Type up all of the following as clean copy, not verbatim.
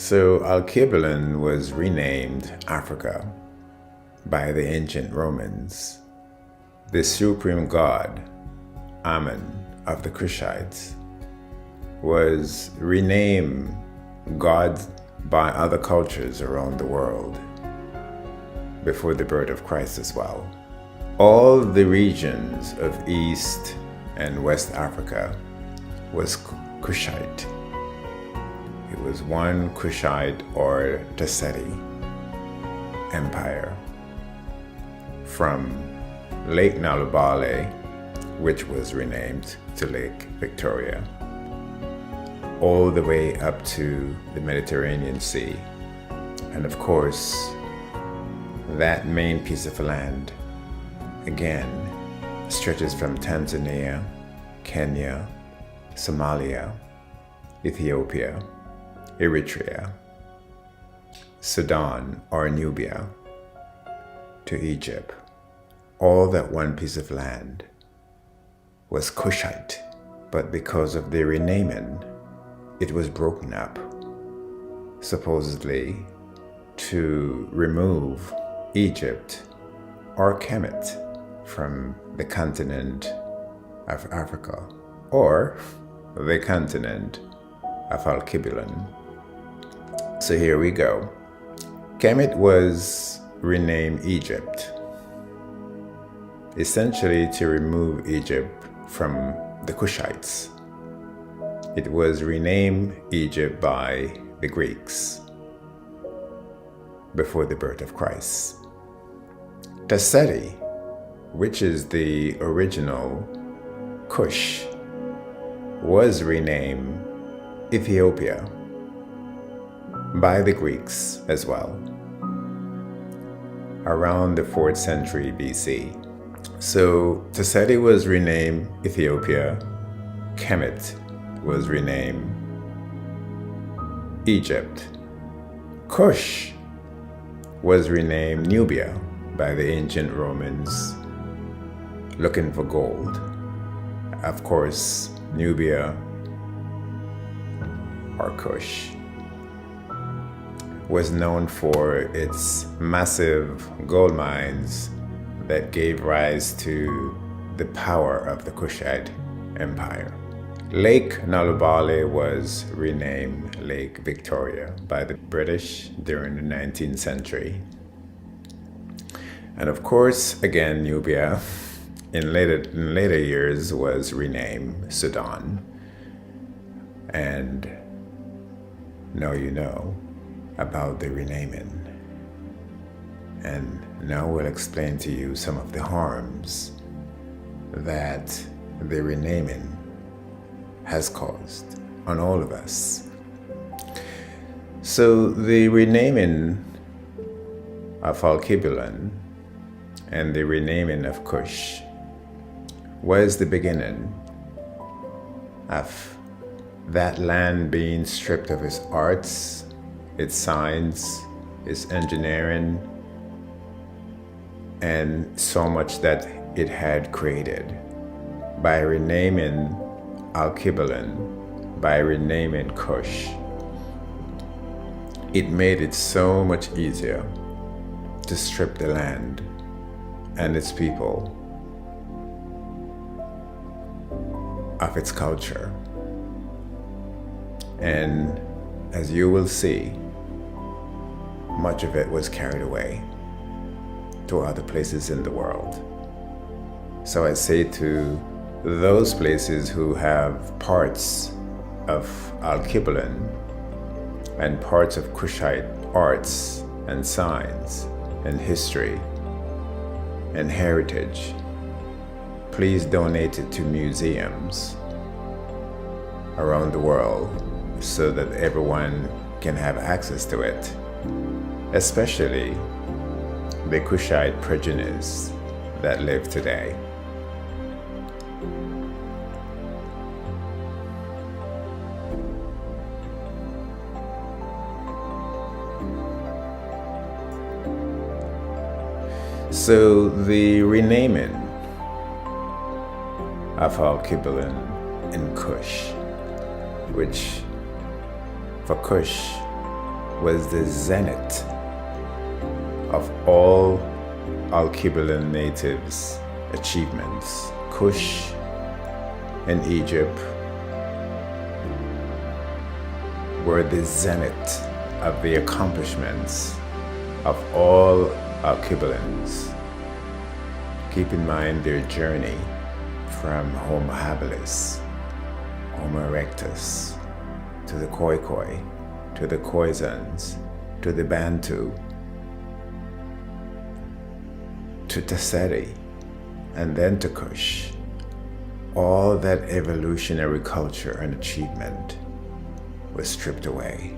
So Alkebulan was renamed Africa by the ancient Romans. The supreme god, Ammon of the Kushites, was renamed God by other cultures around the world before the birth of Christ as well. All the regions of East and West Africa was Kushite. It was one Kushite or Kushites empire from Lake Nalubale, which was renamed to Lake Victoria, all the way up to the Mediterranean Sea. And of course, that main piece of land, again, stretches from Tanzania, Kenya, Somalia, Ethiopia, Eritrea, Sudan or Nubia, to Egypt. All that one piece of land was Kushite, but because of the renaming, it was broken up, supposedly to remove Egypt or Kemet from the continent of Africa, or the continent of Alkebulan. So here we go. Kemet was renamed Egypt, essentially to remove Egypt from the Kushites. It was renamed Egypt by the Greeks before the birth of Christ. Kushites, which is the original Kush, was renamed Ethiopia by the Greeks as well, around the 4th century BC. So Kushites was renamed Ethiopia, Kemet was renamed Egypt, Kush was renamed Nubia by the ancient Romans looking for gold. Of course, Nubia or Kush was known for its massive gold mines that gave rise to the power of the Kushite Empire. Lake Nalubale was renamed Lake Victoria by the British during the 19th century. And of course, again, Nubia in later years was renamed Sudan. And now you know about the renaming. And now we'll explain to you some of the harms that the renaming has caused on all of us. So the renaming of Alkebulan and the renaming of Kush was the beginning of that land being stripped of its arts, its science, its engineering, and so much that it had created. By renaming Alkebulan, by renaming Kush, it made it so much easier to strip the land and its people of its culture. And as you will see, much of it was carried away to other places in the world. So I say to those places who have parts of Alkebulan and parts of Kushite arts and science and history and heritage, please donate it to museums around the world so that everyone can have access to it, especially the Kushite progenitors that live today. So the renaming of Alkebulan in Kush, which for Kush was the zenith of all Alkebulan natives' achievements. Kush in Egypt were the zenith of the accomplishments of all Alkebulans. Keep in mind their journey from Homo habilis, Homo erectus, to the Khoikhoi, to the Khoisans, to the Bantu, to Taseri, and then to Kush. All that evolutionary culture and achievement was stripped away.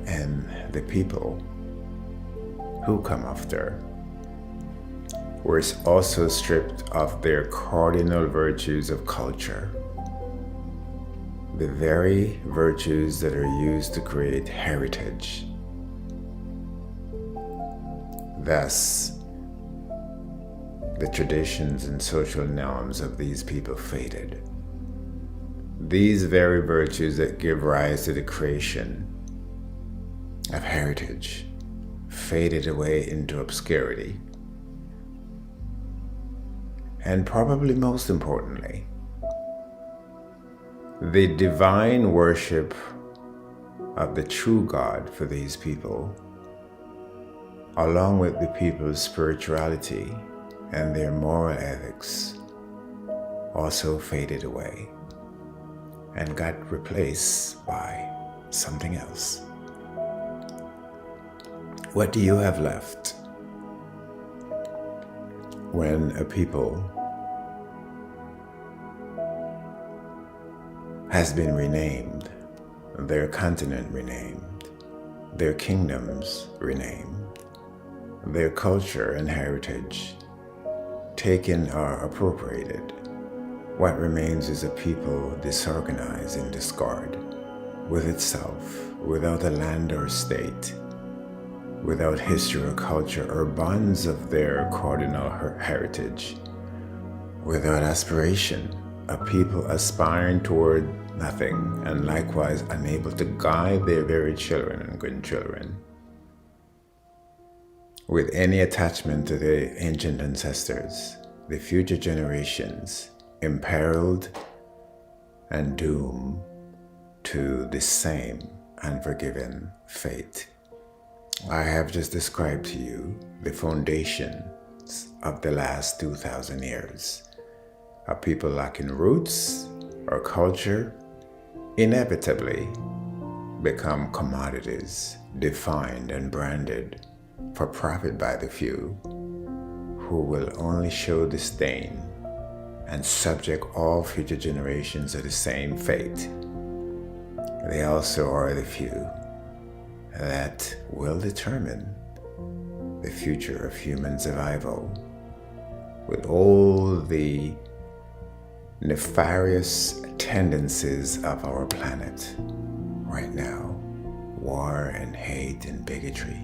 And the people who come after were also stripped of their cardinal virtues of culture, the very virtues that are used to create heritage. Thus, the traditions and social norms of these people faded. These very virtues that give rise to the creation of heritage faded away into obscurity. And probably most importantly, the divine worship of the true God for these people, along with the people's spirituality and their moral ethics, also faded away and got replaced by something else. What do you have left when a people has been renamed, their continent renamed, their kingdoms renamed, their culture and heritage taken or appropriated? What remains is a people disorganized in discord with itself, without a land or state, without history or culture or bonds of their cardinal heritage, without aspiration, a people aspiring toward nothing and likewise unable to guide their very children and grandchildren with any attachment to their ancient ancestors, the future generations imperiled and doomed to the same unforgiven fate. I have just described to you the foundations of the last 2,000 years. A people lacking roots or culture inevitably become commodities, defined and branded for profit by the few, who will only show disdain and subject all future generations to the same fate. They also are the few that will determine the future of human survival, with all the nefarious tendencies of our planet right now: war and hate and bigotry,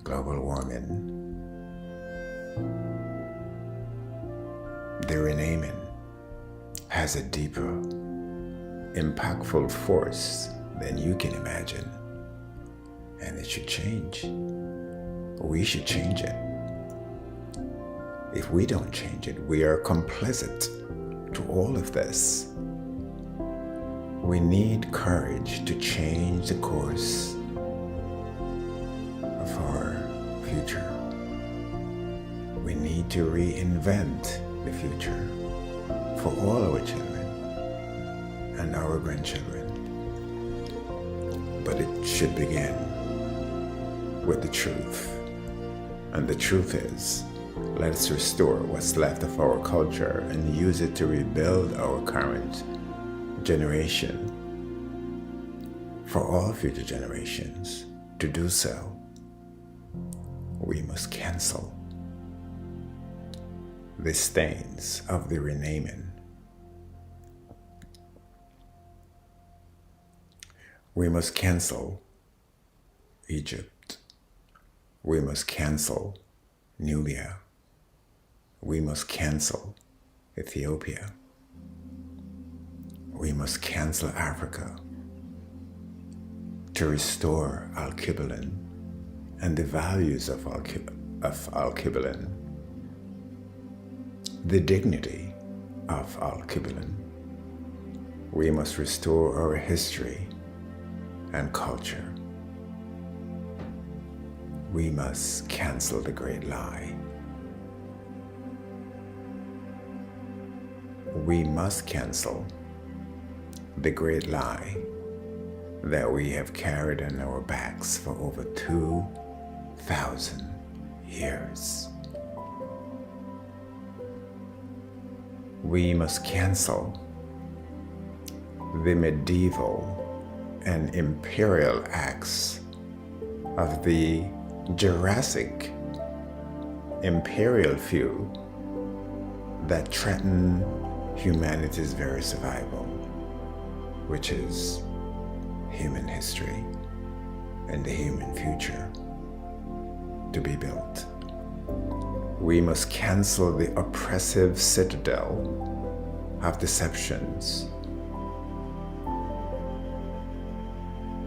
global warming. The renaming has a deeper, impactful force than you can imagine, and it should change. We should change it. If we don't change it, we are complicit to all of this. We need courage to change the course of our future. We need to reinvent the future for all our children and our grandchildren. But it should begin with the truth. And the truth is, let us restore what's left of our culture and use it to rebuild our current generation for all future generations. To do so, we must cancel the stains of the renaming. We must cancel Egypt. We must cancel Nubia. We must cancel Ethiopia. We must cancel Africa. to restore Alkebulan and the values of Alkebulan, the dignity of Alkebulan. We must restore our history and culture. We must cancel the great lie. We must cancel the great lie that we have carried on our backs for over 2,000 years. We must cancel the medieval and imperial acts of the Jurassic imperial few that threaten humanity's very survival, which is human history and the human future to be built. We must cancel the oppressive citadel of deceptions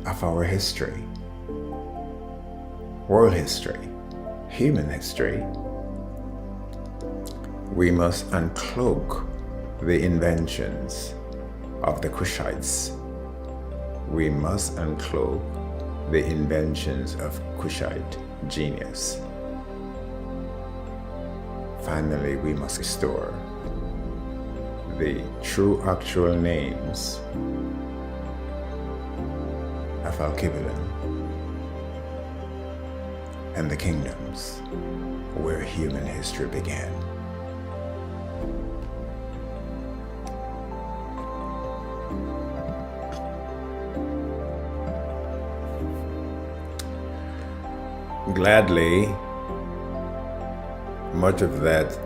of our history, world history, human history. We must uncloak the inventions of the Kushites. We must uncloak the inventions of Kushite genius. Finally, we must restore the true actual names of Alkebulan and the kingdoms where human history began. Gladly, much of that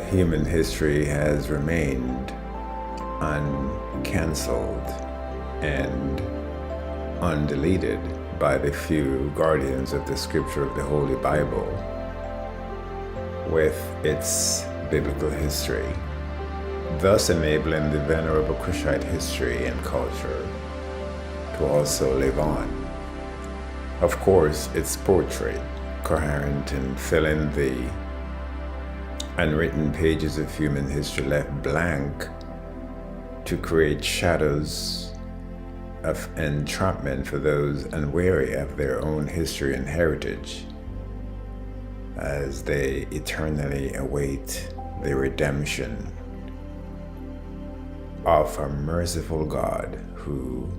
human history has remained uncancelled and undeleted by the few guardians of the scripture of the Holy Bible with its biblical history, thus enabling the venerable Kushite history and culture to also live on. Of course, its portrait, coherent and filling the unwritten pages of human history left blank to create shadows of entrapment for those unwary of their own history and heritage as they eternally await the redemption of a merciful God who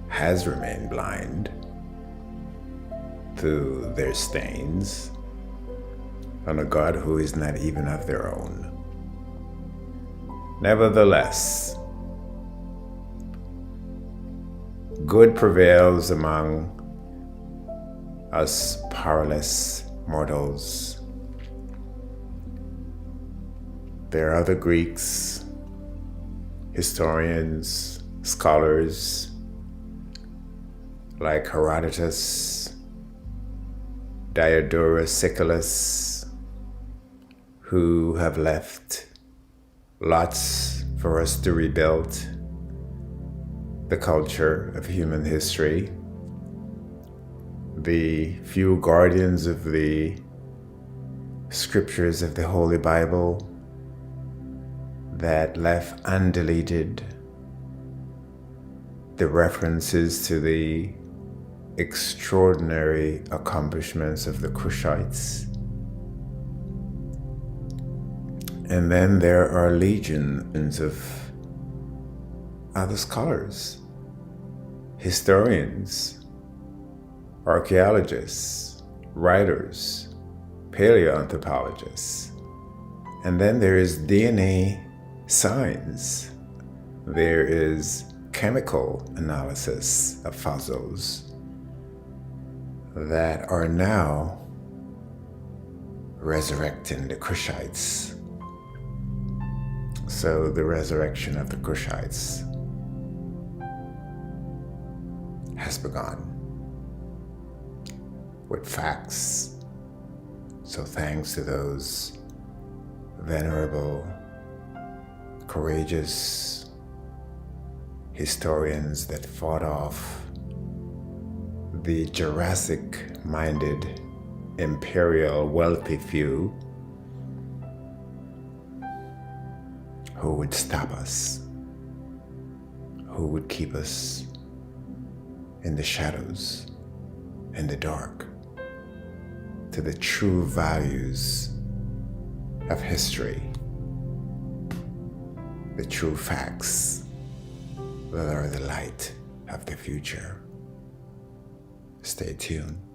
has remained blind to their stains, and a God who is not even of their own. Nevertheless, good prevails among us powerless mortals. There are other Greeks, historians, scholars like Herodotus, Diodorus Siculus, who have left lots for us to rebuild the culture of human history. The few guardians of the scriptures of the Holy Bible that left undeleted the references to the extraordinary accomplishments of the Kushites. And then there are legions of other scholars, historians, archaeologists, writers, paleoanthropologists. And then there is DNA science. There is chemical analysis of fossils that are now resurrecting the Kushites. So the resurrection of the Kushites has begun with facts. So thanks to those venerable, courageous historians that fought off the Jurassic-minded, imperial, wealthy few who would stop us, who would keep us in the shadows, in the dark, to the true values of history, the true facts that are the light of the future. Stay tuned.